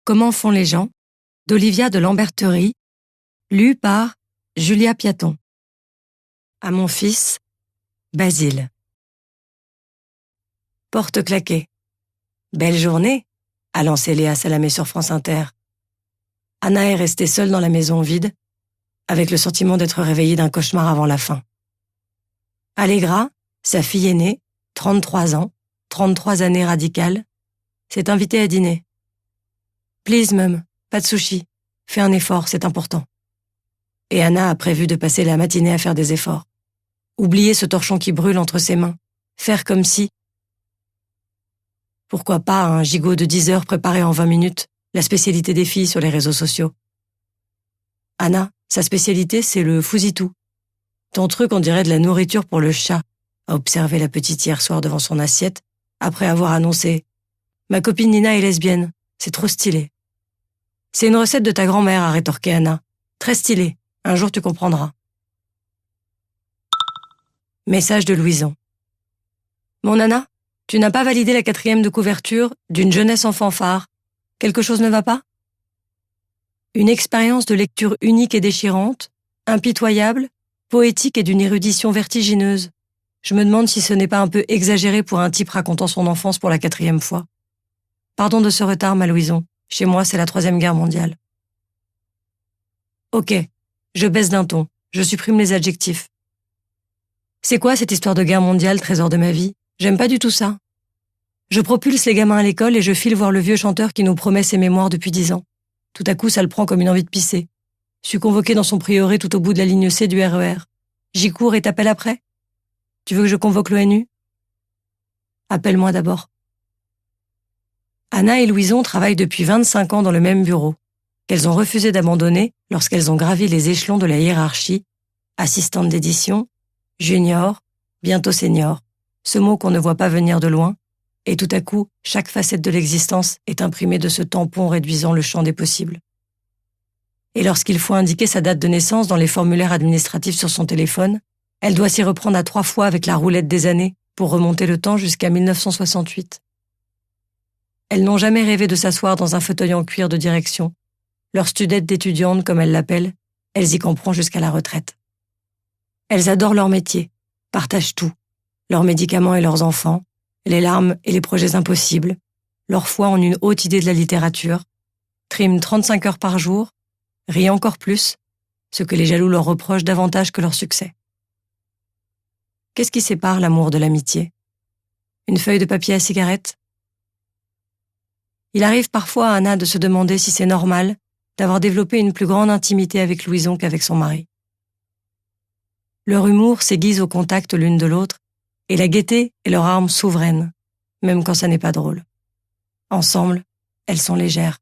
Comment font les gens d'Olivia de Lamberterie, lu par Julia Piaton. À mon fils, Basile. Porte claquée. Belle journée, a lancé Léa Salamé sur France Inter. Anna est restée seule dans la maison vide, avec le sentiment d'être réveillée d'un cauchemar avant la fin. Allegra, sa fille aînée, 33 ans, 33 années radicales, s'est invitée à dîner. « Please, mum, pas de sushi. Fais un effort, c'est important. » Et Anna a prévu de passer la matinée à faire des efforts. Oublier ce torchon qui brûle entre ses mains. Faire comme si... Pourquoi pas un gigot de 10 heures préparé en 20 minutes, la spécialité des filles sur les réseaux sociaux. Anna, sa spécialité, c'est le fousitou. Ton truc, on dirait de la nourriture pour le chat, a observé la petite hier soir devant son assiette, après avoir annoncé « Ma copine Nina est lesbienne, c'est trop stylé. » « C'est une recette de ta grand-mère, a rétorqué Anna. Très stylé, un jour tu comprendras. Message de Louison. Mon Anna, tu n'as pas validé la 4e de couverture d'une jeunesse en fanfare. Quelque chose ne va pas? Une expérience de lecture unique et déchirante, impitoyable, poétique et d'une érudition vertigineuse. Je me demande si ce n'est pas un peu exagéré pour un type racontant son enfance pour la 4e fois. Pardon de ce retard, ma Louison. Chez moi, c'est la 3e guerre mondiale. Ok, je baisse d'un ton, je supprime les adjectifs. C'est quoi cette histoire de guerre mondiale, trésor de ma vie? J'aime pas du tout ça. Je propulse les gamins à l'école et je file voir le vieux chanteur qui nous promet ses mémoires depuis 10 ans. Tout à coup, ça le prend comme une envie de pisser. Je suis convoqué dans son prieuré tout au bout de la ligne C du RER. J'y cours et t'appelle après? Tu veux que je convoque l'ONU? Appelle-moi d'abord. Anna et Louison travaillent depuis 25 ans dans le même bureau, qu'elles ont refusé d'abandonner lorsqu'elles ont gravi les échelons de la hiérarchie, assistante d'édition, junior, bientôt senior, ce mot qu'on ne voit pas venir de loin, et tout à coup, chaque facette de l'existence est imprimée de ce tampon réduisant le champ des possibles. Et lorsqu'il faut indiquer sa date de naissance dans les formulaires administratifs sur son téléphone, elle doit s'y reprendre à 3 fois avec la roulette des années pour remonter le temps jusqu'à 1968. Elles n'ont jamais rêvé de s'asseoir dans un fauteuil en cuir de direction. Leur studette d'étudiante, comme elles l'appellent, elles y comprennent jusqu'à la retraite. Elles adorent leur métier, partagent tout, leurs médicaments et leurs enfants, les larmes et les projets impossibles, leur foi en une haute idée de la littérature, triment 35 heures par jour, rient encore plus, ce que les jaloux leur reprochent davantage que leur succès. Qu'est-ce qui sépare l'amour de l'amitié? Une feuille de papier à cigarette? Il arrive parfois à Anna de se demander si c'est normal d'avoir développé une plus grande intimité avec Louison qu'avec son mari. Leur humour s'aiguise au contact l'une de l'autre, et la gaieté est leur arme souveraine, même quand ça n'est pas drôle. Ensemble, elles sont légères.